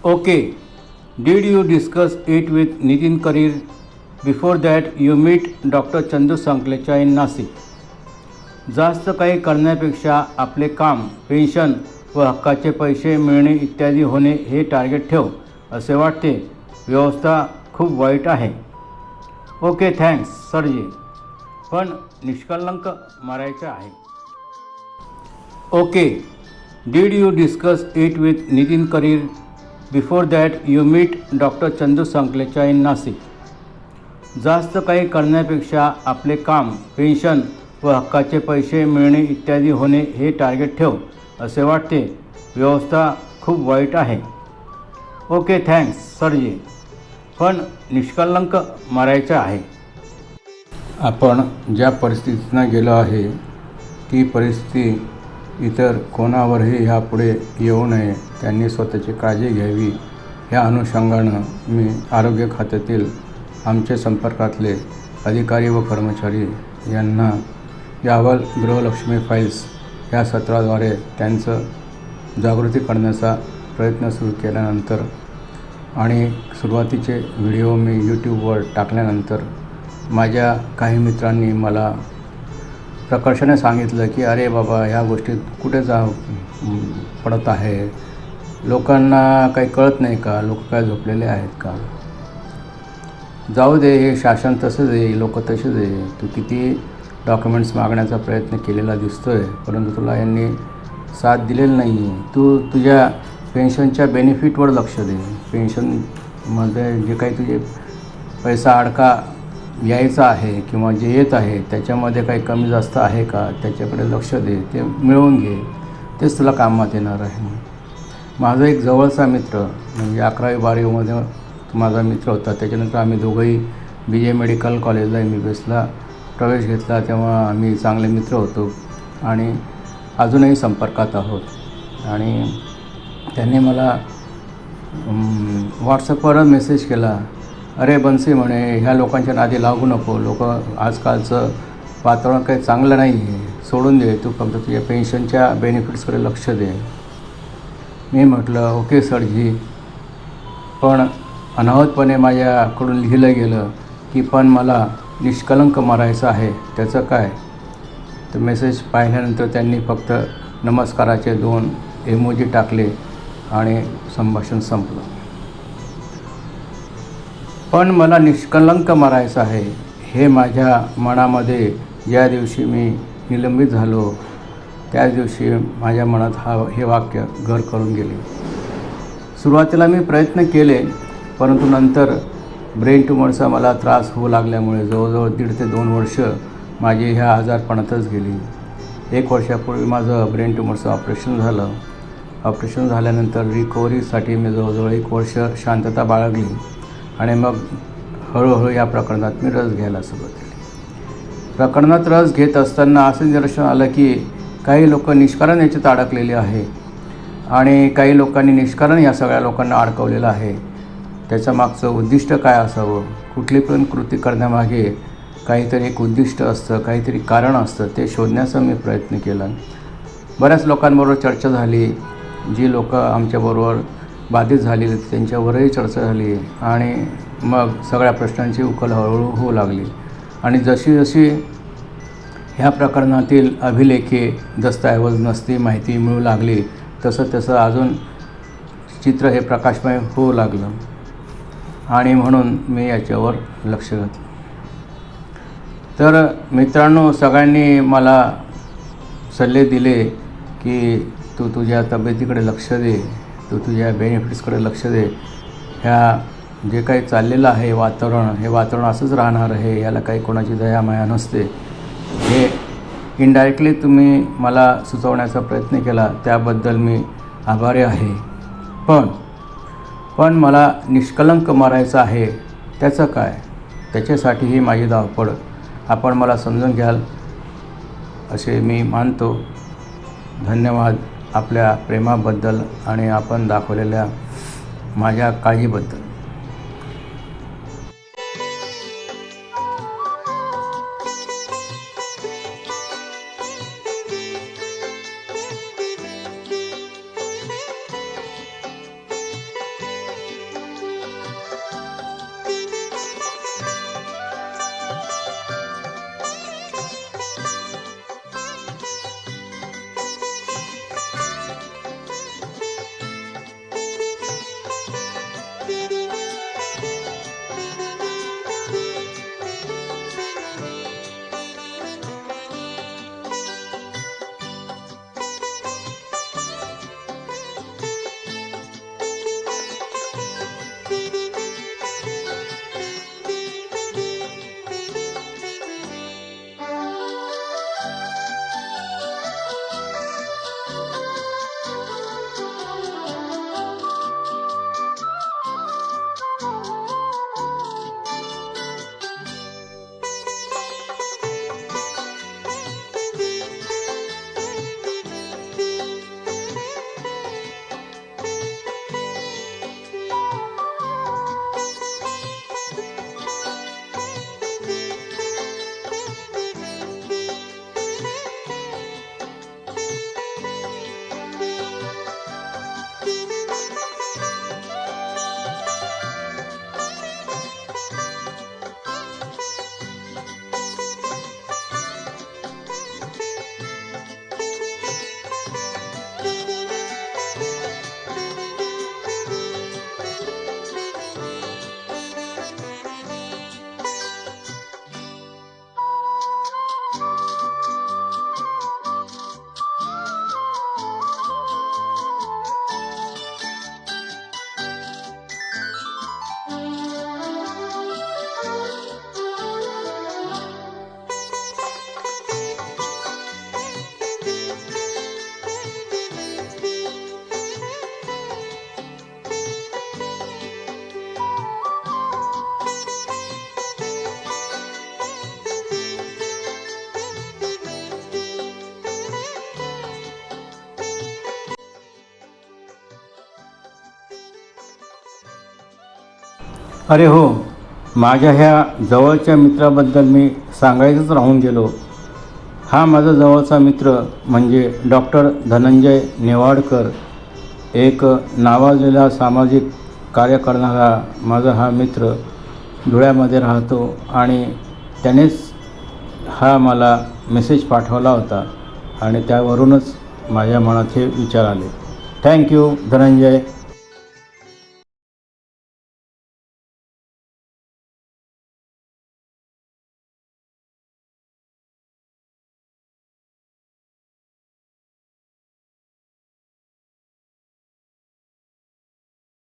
Okay, did you discuss it with Nitin Karir? Before that, you meet Dr. Chandu Sanklecha in Nasik. जास्त काही करण्यापेक्षा आपले काम, pension व हक्काचे पैसे मिळणे इत्यादी होणे हे टार्गेट ठेव असे वाटते. व्यवस्था खूप वाईट आहे. ओके थँक्स सरजी, पण निष्कलंक मारायचं आहे. Okay, did you discuss it with Nitin Karir? Before that you meet doctor Chandu Sankalecha in Nashik. जास्त काही करण्यापेक्षा आपले काम, पेन्शन व हक्काचे पैसे मिळणे इत्यादी होणे हे टार्गेट ठेव असे वाटते. व्यवस्था खूप वाईट आहे. ओके थँक्स सरजी, पण निष्कलंक मारायचं आहे. आपण ज्या परिस्थितीनं गेलो आहे ती परिस्थिती इतर कोणावरही ह्यापुढे येऊ नये, त्यांनी स्वतःची काळजी घ्यावी. ह्या अनुषंगानं मी आरोग्य खात्यातील आमचे संपर्कातले अधिकारी व कर्मचारी यांना यावल गृहलक्ष्मी फाईल्स ह्या सत्राद्वारे त्यांचं जागृती करण्याचा प्रयत्न सुरू केल्यानंतर आणि सुरुवातीचे व्हिडिओ मी यूट्यूबवर टाकल्यानंतर माझ्या काही मित्रांनी मला प्रकर्षाने सांगितलं की अरे बाबा, ह्या गोष्टी कुठे पडत आहे, लोकांना काही कळत नाही का, लोक काय झोपलेले आहेत का, जाऊ दे, हे शासन तसंच आहे, लोक तसेच आहे, तू किती डॉक्युमेंट्स मागण्याचा प्रयत्न केलेला दिसतो आहे परंतु तुला यांनी साथ दिलेली नाही. तू तुझ्या पेन्शनच्या बेनिफिटवर लक्ष दे. पेन्शनमध्ये जे काही तुझे पैसा अडका यायचा आहे किंवा जे येत आहे त्याच्यामध्ये काही कमी जास्त आहे का, त्याच्याकडे लक्ष दे, ते मिळवून घे, तेच तुला कामात येणार आहे. माझा एक जवळचा मित्र म्हणजे 11वी-12वीमध्ये माझा मित्र होता. त्याच्यानंतर आम्ही दोघंही BJ मेडिकल कॉलेजला MBBSला प्रवेश घेतला. तेव्हा आम्ही चांगले मित्र होतो आणि अजूनही संपर्कात आहोत. आणि त्यांनी मला व्हॉट्सअपवर मेसेज केला, अरे बन्सी म्हणे, ह्या लोकांच्या नादी लागू नको, लोक आजकालचं वातावरण काही चांगलं नाही आहे, सोडून दे, तू फक्त तुझ्या पेन्शनच्या बेनिफिट्सकडे लक्ष दे. मी म्हटलं ओके सरजी, पण अनाहतपणे माझ्याकडून लिहिलं गेलं की पण मला निष्कलंक मारायचं आहे, त्याचं काय? तर मेसेज पाहिल्यानंतर त्यांनी फक्त नमस्काराचे 2 इमोजी टाकले आणि संभाषण संपलं. पण मला निष्कलंक मारायचं आहे हे माझ्या मनामध्ये ज्या दिवशी मी निलंबित झालो त्याच दिवशी माझ्या मनात हे वाक्य घर करून गेले. सुरुवातीला मी प्रयत्न केले परंतु नंतर ब्रेन ट्यूमरचा मला त्रास होऊ लागल्यामुळे जवळजवळ 1.5 ते 2 वर्ष माझी ह्या आजारपणातच गेली. 1 वर्षापूर्वी माझं ब्रेन ट्यूमरचं ऑपरेशन झालं. ऑपरेशन झाल्यानंतर रिकव्हरीसाठी मी जवळजवळ 1 वर्ष शांतता बाळगली आणि मग हळूहळू या प्रकरणात मी रस घ्यायला सुरुवात केली. प्रकरणात रस घेत असताना असं निदर्शन आलं की काही लोक निष्कारण याच्यात अडकलेले आहे आणि काही लोकांनी निष्कारण या सगळ्या लोकांना अडकवलेलं आहे. त्याच्या मागचं उद्दिष्ट काय असावं, कुठली पण कृती करण्यामागे काहीतरी एक उद्दिष्ट असतं, काहीतरी कारण असतं, ते शोधण्याचा मी प्रयत्न केला. बऱ्याच लोकांबरोबर चर्चा झाली. जी लोक आमच्याबरोबर बाधित झालेली त्यांच्यावरही चर्चा झाली आणि मग सगळ्या प्रश्नांची उकल हळूहळू होऊ लागली. आणि जशी जशी ह्या प्रकरणातील अभिलेखे, दस्तऐवज नसती माहिती मिळू लागली तसं तसं अजून चित्र हे प्रकाशमय होऊ लागलं आणि म्हणून मी याच्यावर लक्ष घातलं. तर मित्रांनो, सगळ्यांनी मला सल्ले दिले की तू तुझ्या तब्येतीकडे लक्ष दे, तू तुझ्या बेनिफिट्सकडे लक्ष दे. ह्या जे काही चाललेलं आहे वातावरण, हे वातावरण असंच राहणार आहे, याला काही कोणाची दयामाया नसते. हे इनडायरेक्टली तुम्ही मला सुचवण्याचा प्रयत्न केला, त्याबद्दल मी आभारी आहे. पण मला निष्कलंक मारायचं आहे, त्याचं काय? त्याच्यासाठी ही माझी धावपळ. आपण मला समजून घ्याल असे मी मानतो. धन्यवाद आपल्या प्रेमाबद्दल आणि आपण दाखवलेल्या माझ्या काळजीबद्दल. अरे हो, माझ्या ह्या जवळच्या मित्राबद्दल मी सांगायचंच राहून गेलो. हा माझा जवळचा मित्र म्हणजे डॉक्टर धनंजय नेवाडकर, एक नावाजलेला सामाजिक कार्य करणारा माझा हा मित्र धुळ्यामध्ये राहतो आणि त्यानेच हा मला मेसेज पाठवला होता आणि त्यावरूनच माझ्या मनात हे विचार आले. थँक्यू धनंजय.